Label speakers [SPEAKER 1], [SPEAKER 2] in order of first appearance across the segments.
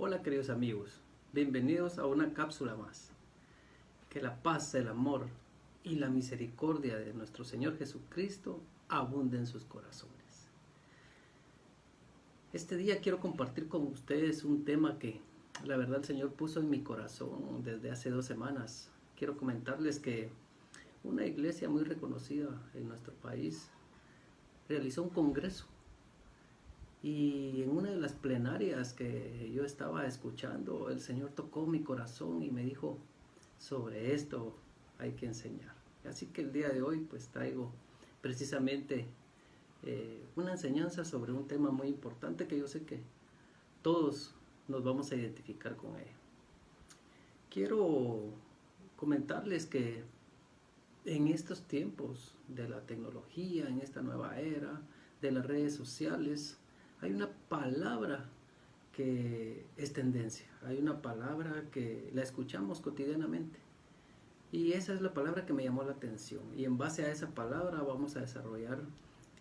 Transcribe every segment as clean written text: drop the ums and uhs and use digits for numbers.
[SPEAKER 1] Hola queridos amigos, bienvenidos a una cápsula más. Que la paz, el amor y la misericordia de nuestro Señor Jesucristo abunden en sus corazones. Este día quiero compartir con ustedes un tema que la verdad el Señor puso en mi corazón desde hace 2 semanas. Quiero comentarles que una iglesia muy reconocida en nuestro país realizó un congreso. Y en una de las plenarias que yo estaba escuchando, el Señor tocó mi corazón y me dijo, sobre esto hay que enseñar. Así que el día de hoy pues traigo precisamente una enseñanza sobre un tema muy importante que yo sé que todos nos vamos a identificar con él. Quiero comentarles que en estos tiempos de la tecnología, en esta nueva era de las redes sociales, hay una palabra que es tendencia, hay una palabra que la escuchamos cotidianamente y esa es la palabra que me llamó la atención y en base a esa palabra vamos a desarrollar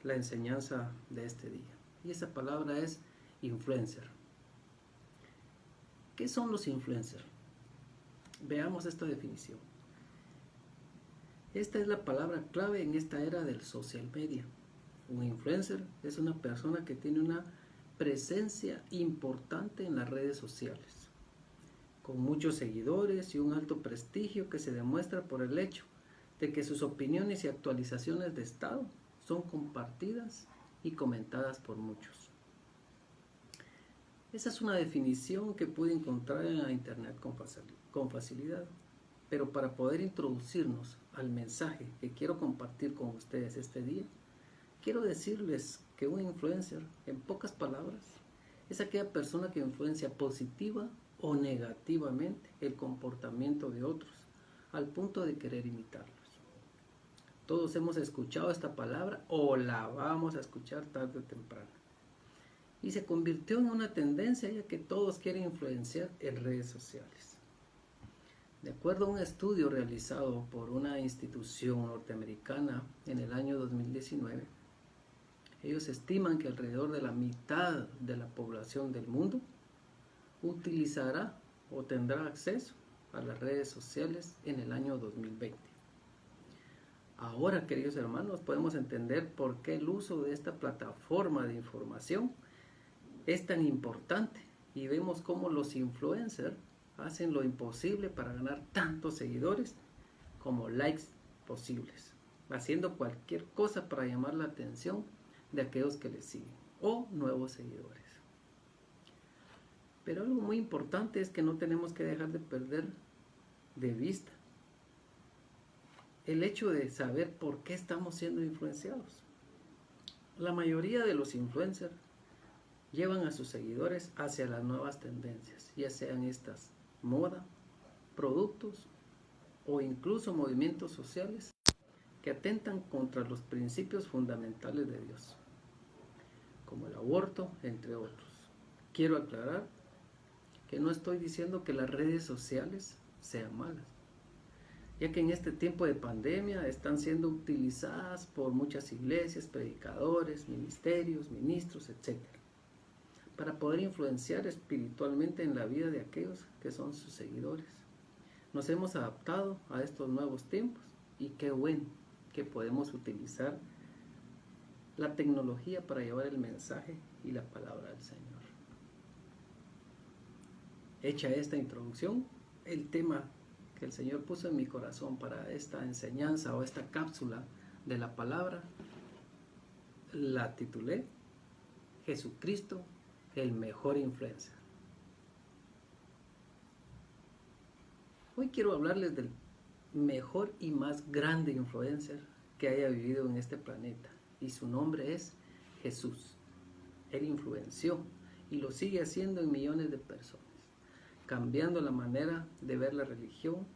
[SPEAKER 1] la enseñanza de este día y esa palabra es influencer. ¿Qué son los influencers? Veamos esta definición. Esta es la palabra clave en esta era del social media. Un influencer es una persona que tiene una presencia importante en las redes sociales, con muchos seguidores y un alto prestigio que se demuestra por el hecho de que sus opiniones y actualizaciones de estado son compartidas y comentadas por muchos. Esa es una definición que pude encontrar en la internet con facilidad, pero para poder introducirnos al mensaje que quiero compartir con ustedes este día, quiero decirles que un influencer, en pocas palabras, es aquella persona que influencia positiva o negativamente el comportamiento de otros, al punto de querer imitarlos. Todos hemos escuchado esta palabra o la vamos a escuchar tarde o temprano. Y se convirtió en una tendencia ya que todos quieren influenciar en redes sociales. De acuerdo a un estudio realizado por una institución norteamericana en el año 2019, ellos estiman que alrededor de la mitad de la población del mundo utilizará o tendrá acceso a las redes sociales en el año 2020. Ahora, queridos hermanos, podemos entender por qué el uso de esta plataforma de información es tan importante y vemos cómo los influencers hacen lo imposible para ganar tantos seguidores como likes posibles, haciendo cualquier cosa para llamar la atención de aquellos que les siguen o nuevos seguidores. Pero algo muy importante es que no tenemos que dejar de perder de vista el hecho de saber por qué estamos siendo influenciados. La mayoría de los influencers llevan a sus seguidores hacia las nuevas tendencias, ya sean estas moda, productos o incluso movimientos sociales que atentan contra los principios fundamentales de Dios, como el aborto, entre otros. Quiero aclarar que no estoy diciendo que las redes sociales sean malas, ya que en este tiempo de pandemia están siendo utilizadas por muchas iglesias, predicadores, ministerios, ministros, etc., para poder influenciar espiritualmente en la vida de aquellos que son sus seguidores. Nos hemos adaptado a estos nuevos tiempos y qué bueno que podemos utilizar la tecnología para llevar el mensaje y la palabra del Señor. Hecha esta introducción, el tema que el Señor puso en mi corazón para esta enseñanza o esta cápsula de la palabra, la titulé Jesucristo, el mejor influencer. Hoy quiero hablarles del mejor y más grande influencer que haya vivido en este planeta y su nombre es Jesús. Él influenció y lo sigue haciendo en millones de personas, cambiando la manera de ver la religión,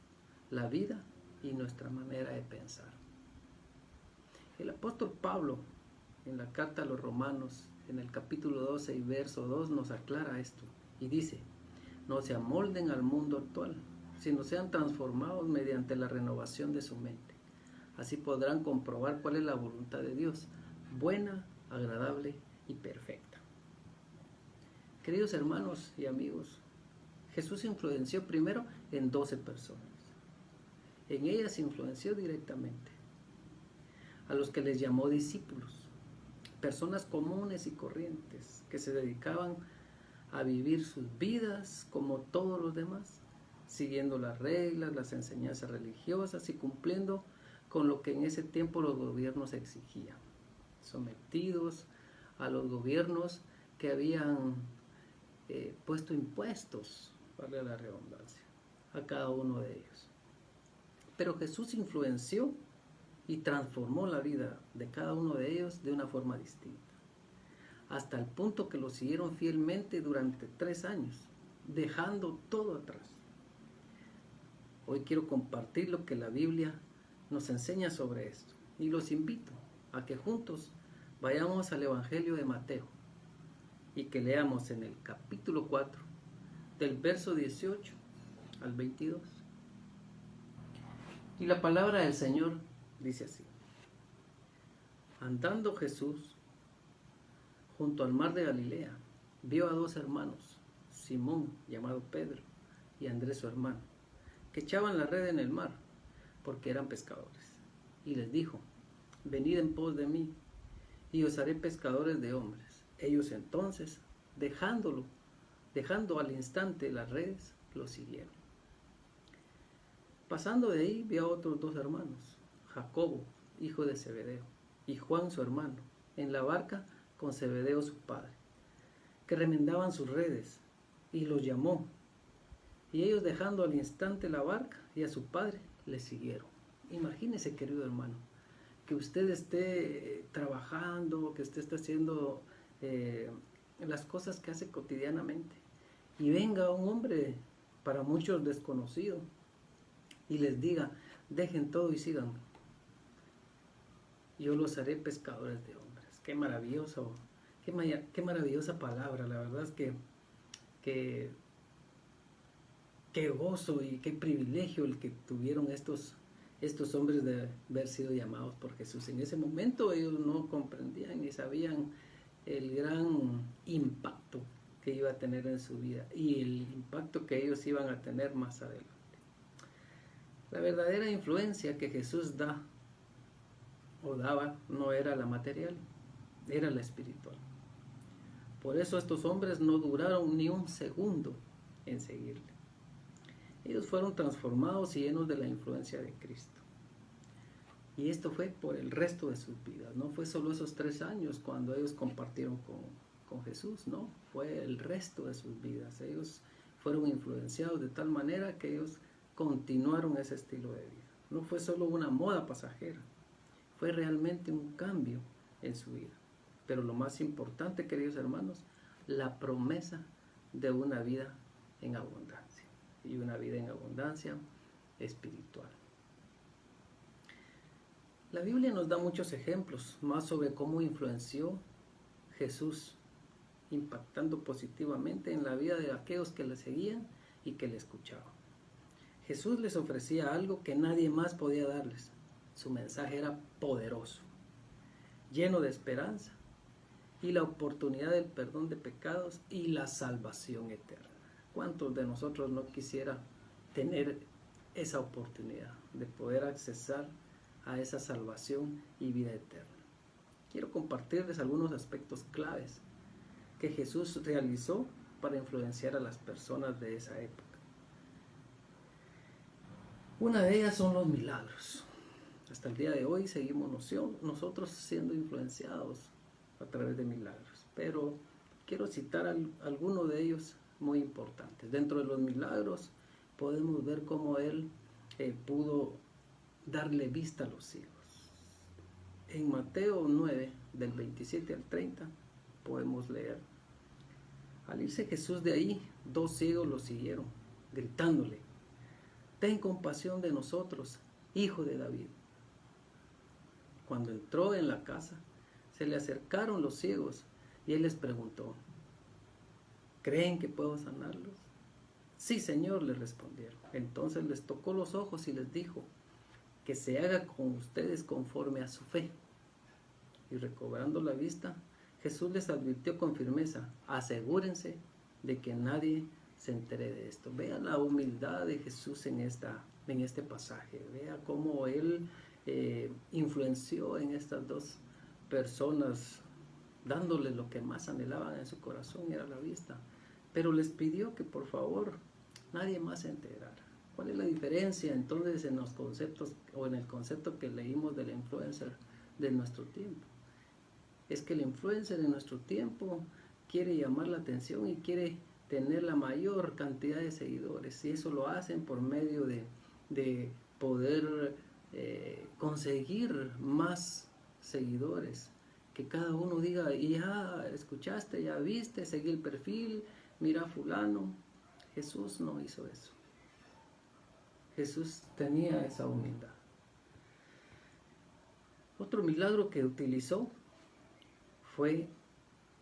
[SPEAKER 1] la vida y nuestra manera de pensar. El apóstol Pablo, en la carta a los Romanos, en el capítulo 12 y verso 2, nos aclara esto y dice: no se amolden al mundo actual, sino sean transformados mediante la renovación de su mente. Así podrán comprobar cuál es la voluntad de Dios, buena, agradable y perfecta. Queridos hermanos y amigos, Jesús influenció primero en 12 personas. En ellas influenció directamente a los que les llamó discípulos, personas comunes y corrientes que se dedicaban a vivir sus vidas como todos los demás, siguiendo las reglas, las enseñanzas religiosas y cumpliendo con lo que en ese tiempo los gobiernos exigían, sometidos a los gobiernos que habían puesto impuestos, valga la redundancia, a cada uno de ellos. Pero Jesús influenció y transformó la vida de cada uno de ellos de una forma distinta, hasta el punto que lo siguieron fielmente durante 3 años, dejando todo atrás. Hoy quiero compartir lo que la Biblia nos enseña sobre esto y los invito a que juntos vayamos al Evangelio de Mateo y que leamos en el capítulo 4 del verso 18 al 22. Y la palabra del Señor dice así: andando Jesús junto al mar de Galilea, vio a 2 hermanos, Simón, llamado Pedro, y Andrés su hermano, que echaban la red en el mar, porque eran pescadores. Y les dijo: venid en pos de mí, y os haré pescadores de hombres. Ellos entonces, dejando al instante las redes, lo siguieron. Pasando de ahí, vio a otros 2 hermanos, Jacobo, hijo de Zebedeo, y Juan su hermano, en la barca con Zebedeo su padre, que remendaban sus redes, y los llamó. Y ellos, dejando al instante la barca y a su padre, le siguieron. Imagínese, querido hermano, que usted esté trabajando, que usted esté haciendo las cosas que hace cotidianamente, y venga un hombre, para muchos desconocido, y les diga: dejen todo y síganme. Yo los haré pescadores de hombres. Qué maravilloso, qué maravillosa palabra. La verdad es que qué gozo y qué privilegio el que tuvieron estos hombres de haber sido llamados por Jesús. En ese momento ellos no comprendían ni sabían el gran impacto que iba a tener en su vida y el impacto que ellos iban a tener más adelante. La verdadera influencia que Jesús daba no era la material, era la espiritual. Por eso estos hombres no duraron ni un segundo en seguirle. Ellos fueron transformados y llenos de la influencia de Cristo. Y esto fue por el resto de sus vidas. No fue solo esos 3 años cuando ellos compartieron con Jesús, no. Fue el resto de sus vidas. Ellos fueron influenciados de tal manera que ellos continuaron ese estilo de vida. No fue solo una moda pasajera. Fue realmente un cambio en su vida. Pero lo más importante, queridos hermanos, la promesa de una vida en abundancia. Y una vida en abundancia espiritual. La Biblia nos da muchos ejemplos más sobre cómo influenció Jesús, impactando positivamente en la vida de aquellos que le seguían y que le escuchaban. Jesús les ofrecía algo que nadie más podía darles. Su mensaje era poderoso, lleno de esperanza y la oportunidad del perdón de pecados y la salvación eterna. ¿Cuántos de nosotros no quisiera tener esa oportunidad de poder accesar a esa salvación y vida eterna? Quiero compartirles algunos aspectos claves que Jesús realizó para influenciar a las personas de esa época. Una de ellas son los milagros. Hasta el día de hoy seguimos nosotros siendo influenciados a través de milagros, pero quiero citar algunos de ellos muy importantes. Dentro de los milagros podemos ver cómo Él pudo darle vista a los ciegos. En Mateo 9, del 27 al 30, podemos leer: al irse Jesús de ahí, 2 ciegos lo siguieron, gritándole: ten compasión de nosotros, hijo de David. Cuando entró en la casa, se le acercaron los ciegos y Él les preguntó: ¿creen que puedo sanarlos? Sí, Señor, les respondieron. Entonces les tocó los ojos y les dijo: que se haga con ustedes conforme a su fe. Y recobrando la vista, Jesús les advirtió con firmeza: asegúrense de que nadie se entere de esto. Vea la humildad de Jesús en este pasaje. Vea cómo Él influenció en estas dos personas, dándoles lo que más anhelaban en su corazón, era la vista. Pero les pidió que por favor nadie más se enterara. ¿Cuál es la diferencia entonces en los conceptos o en el concepto que leímos del influencer de nuestro tiempo? Es que el influencer en nuestro tiempo quiere llamar la atención y quiere tener la mayor cantidad de seguidores, y eso lo hacen por medio de poder conseguir más seguidores, que cada uno diga, ya escuchaste, ya viste, seguí el perfil, mira a fulano. Jesús no hizo eso. Jesús tenía esa humildad. Otro milagro que utilizó fue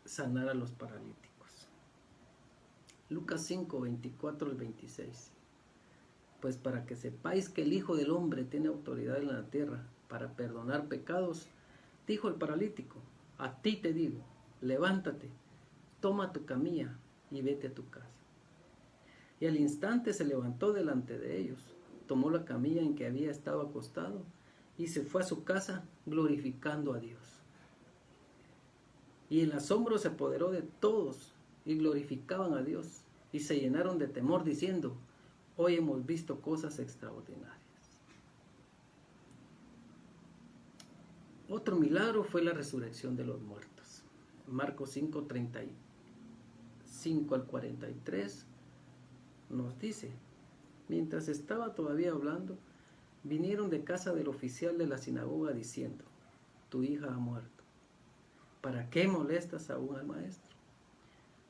[SPEAKER 1] sanar a los paralíticos. Lucas 5, 24 al 26. Pues para que sepáis que el Hijo del Hombre tiene autoridad en la tierra para perdonar pecados, dijo el paralítico, a ti te digo, levántate, toma tu camilla y vete a tu casa. Y al instante se levantó delante de ellos, tomó la camilla en que había estado acostado y se fue a su casa glorificando a Dios. Y el asombro se apoderó de todos y glorificaban a Dios y se llenaron de temor diciendo, hoy hemos visto cosas extraordinarias. Otro milagro fue la resurrección de los muertos. Marcos 5, 35 al 43 nos dice, mientras estaba todavía hablando, vinieron de casa del oficial de la sinagoga diciendo, tu hija ha muerto. ¿Para qué molestas aún al maestro?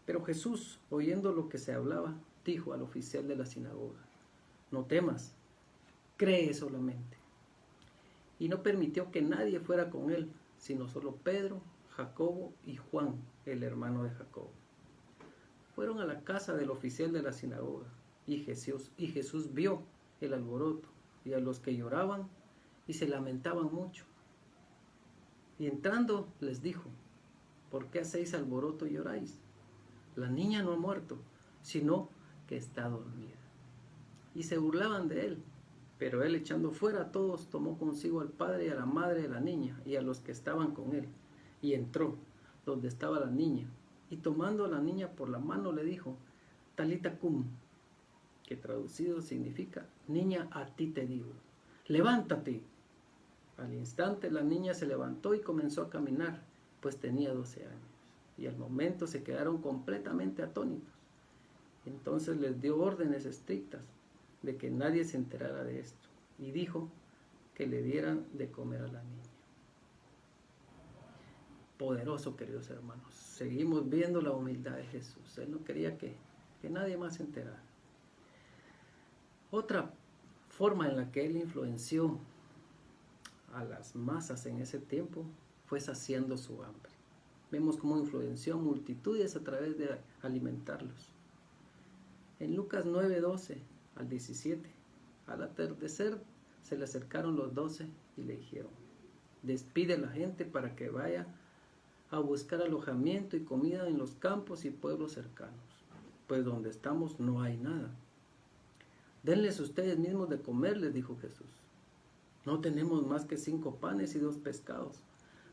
[SPEAKER 1] Pero Jesús, oyendo lo que se hablaba, dijo al oficial de la sinagoga, no temas, cree solamente. Y no permitió que nadie fuera con él, sino solo Pedro, Jacobo y Juan, el hermano de Jacobo. Fueron a la casa del oficial de la sinagoga, y Jesús vio el alboroto y a los que lloraban y se lamentaban mucho. Y entrando les dijo, ¿por qué hacéis alboroto y lloráis? La niña no ha muerto, sino que está dormida. Y se burlaban de él, pero él echando fuera a todos, tomó consigo al padre y a la madre de la niña y a los que estaban con él, y entró donde estaba la niña, y tomando a la niña por la mano le dijo, Talita cum, que traducido significa, niña, a ti te digo, levántate. Al instante la niña se levantó y comenzó a caminar, pues tenía 12 años. Y al momento se quedaron completamente atónitos. Entonces les dio órdenes estrictas de que nadie se enterara de esto. Y dijo que le dieran de comer a la niña. Poderoso, queridos hermanos. Seguimos viendo la humildad de Jesús. Él no quería que nadie más se enterara. Otra forma en la que él influenció a las masas en ese tiempo fue saciando su hambre. Vemos cómo influenció multitudes a través de alimentarlos. En Lucas 9, 12 al 17, al atardecer se le acercaron los 12 y le dijeron, despide a la gente para que vaya a buscar alojamiento y comida en los campos y pueblos cercanos, pues donde estamos no hay nada. Denles ustedes mismos de comer, les dijo Jesús. No tenemos más que 5 panes y 2 pescados,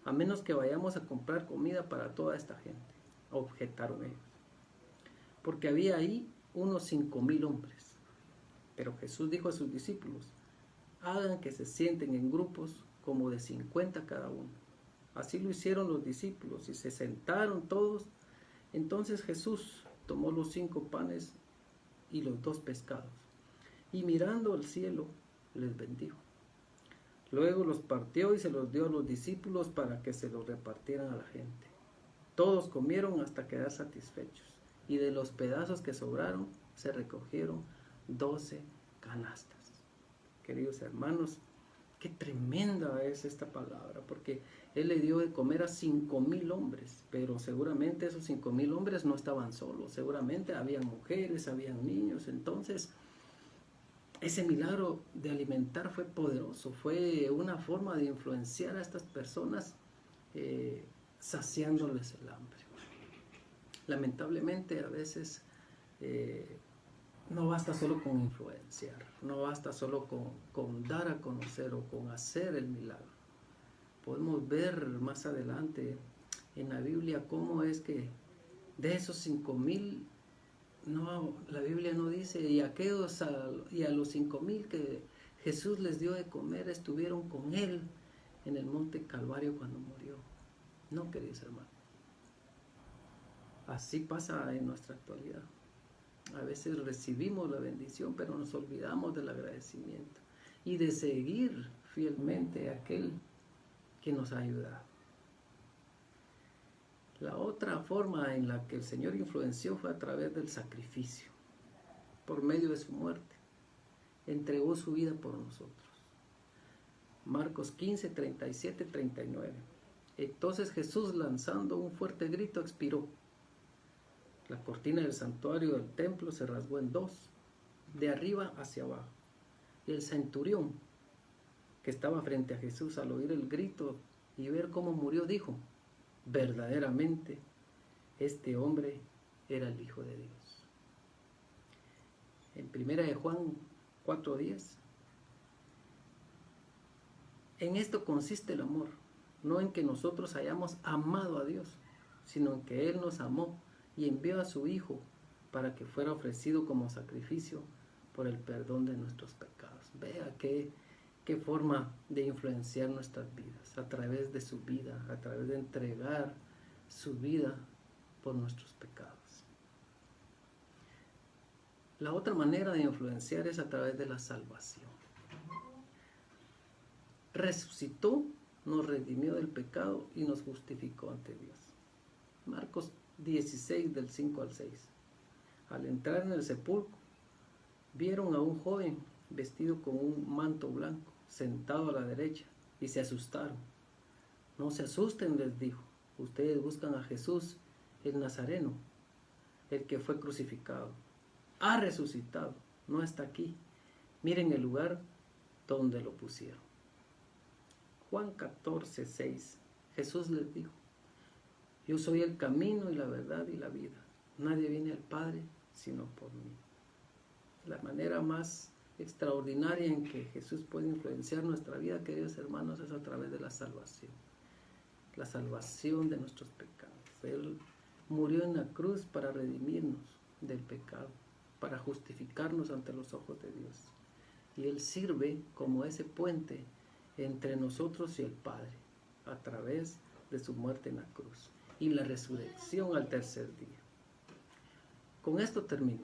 [SPEAKER 1] a menos que vayamos a comprar comida para toda esta gente, objetaron ellos. Porque había ahí unos 5,000 hombres. Pero Jesús dijo a sus discípulos, hagan que se sienten en grupos como de 50 cada uno. Así lo hicieron los discípulos y se sentaron todos. Entonces Jesús tomó los 5 panes y los 2 pescados, y mirando al cielo les bendijo. Luego los partió y se los dio a los discípulos para que se los repartieran a la gente. Todos comieron hasta quedar satisfechos, y de los pedazos que sobraron se recogieron 12 canastas. Queridos hermanos, qué tremenda es esta palabra, porque él le dio de comer a 5,000 hombres, pero seguramente esos 5,000 hombres no estaban solos, seguramente habían mujeres, habían niños. Entonces ese milagro de alimentar fue poderoso, fue una forma de influenciar a estas personas, saciándoles el hambre. Lamentablemente a veces no basta solo con influenciar, no basta solo con dar a conocer o con hacer el milagro. Podemos ver más adelante en la Biblia cómo es que de esos 5,000, no, la Biblia no dice, y a los 5,000 que Jesús les dio de comer estuvieron con él en el monte Calvario cuando murió. No, queridos hermanos. Así pasa en nuestra actualidad. A veces recibimos la bendición, pero nos olvidamos del agradecimiento y de seguir fielmente a aquel que nos ha ayudado. La otra forma en la que el Señor influenció fue a través del sacrificio. Por medio de su muerte, entregó su vida por nosotros. Marcos 15, 37, 39. Entonces Jesús, lanzando un fuerte grito, expiró. La cortina del santuario del templo se rasgó en dos, de arriba hacia abajo. Y el centurión, que estaba frente a Jesús, al oír el grito y ver cómo murió, dijo: verdaderamente, este hombre era el Hijo de Dios. En 1 de Juan 4:10. En esto consiste el amor, no en que nosotros hayamos amado a Dios, sino en que Él nos amó y envió a su Hijo para que fuera ofrecido como sacrificio por el perdón de nuestros pecados. Vea qué forma de influenciar nuestras vidas, a través de su vida, a través de entregar su vida por nuestros pecados. La otra manera de influenciar es a través de la salvación. Resucitó, nos redimió del pecado y nos justificó ante Dios. Marcos 16, del 5 al 6. Al entrar en el sepulcro, vieron a un joven vestido con un manto blanco, sentado a la derecha, y se asustaron. No se asusten, les dijo, ustedes buscan a Jesús, el Nazareno, el que fue crucificado. Ha resucitado, no está aquí. Miren el lugar donde lo pusieron. Juan 14, 6. Jesús les dijo: yo soy el camino y la verdad y la vida. Nadie viene al Padre sino por mí. La manera más extraordinaria en que Jesús puede influenciar nuestra vida, queridos hermanos, es a través de la salvación. La salvación de nuestros pecados. Él murió en la cruz para redimirnos del pecado, para justificarnos ante los ojos de Dios. Y Él sirve como ese puente entre nosotros y el Padre, a través de su muerte en la cruz y la resurrección al tercer día. Con esto termino.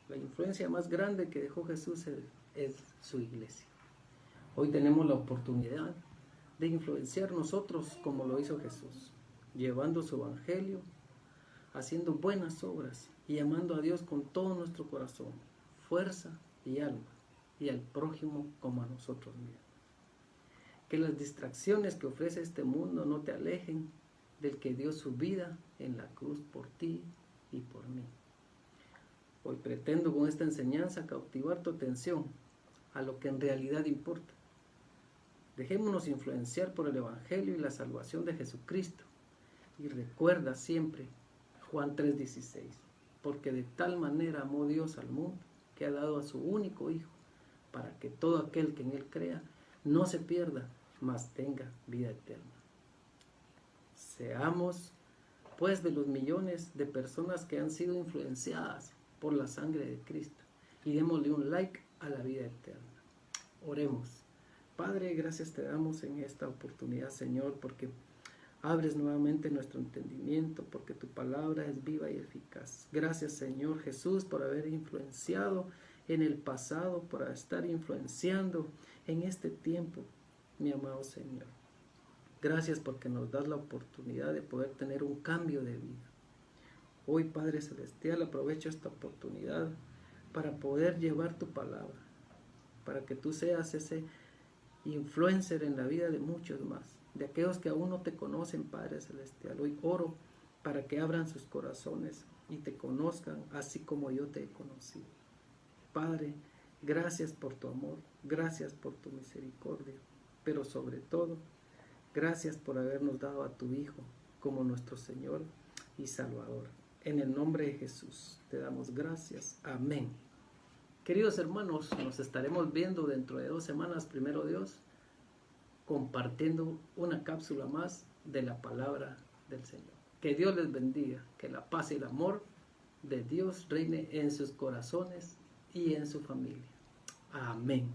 [SPEAKER 1] La influencia más grande que dejó Jesús es su iglesia. Hoy tenemos la oportunidad de influenciar nosotros como lo hizo Jesús, llevando su evangelio, haciendo buenas obras y amando a Dios con todo nuestro corazón, fuerza y alma, y al prójimo como a nosotros mismos. Que las distracciones que ofrece este mundo no te alejen del que dio su vida en la cruz por ti y por mí. Hoy pretendo con esta enseñanza cautivar tu atención a lo que en realidad importa. Dejémonos influenciar por el Evangelio y la salvación de Jesucristo. Y recuerda siempre Juan 3:16, porque de tal manera amó Dios al mundo que ha dado a su único Hijo, para que todo aquel que en Él crea no se pierda, mas tenga vida eterna. Seamos pues de los millones de personas que han sido influenciadas por la sangre de Cristo y démosle un like a la vida eterna. Oremos. Padre, gracias te damos en esta oportunidad, Señor, porque abres nuevamente nuestro entendimiento, porque tu palabra es viva y eficaz. Gracias, Señor Jesús, por haber influenciado en el pasado, por estar influenciando en este tiempo, mi amado Señor. Gracias porque nos das la oportunidad de poder tener un cambio de vida. Hoy, Padre Celestial, aprovecho esta oportunidad para poder llevar tu palabra, para que tú seas ese influencer en la vida de muchos más, de aquellos que aún no te conocen, Padre Celestial. Hoy oro para que abran sus corazones y te conozcan así como yo te he conocido. Padre, gracias por tu amor, gracias por tu misericordia, pero sobre todo, gracias por habernos dado a tu Hijo como nuestro Señor y Salvador. En el nombre de Jesús te damos gracias. Amén Queridos hermanos, nos estaremos viendo dentro de 2 semanas, primero Dios, compartiendo una cápsula más de la palabra del Señor. Que Dios les bendiga, que la paz y el amor de Dios reine en sus corazones y en su familia. Amén.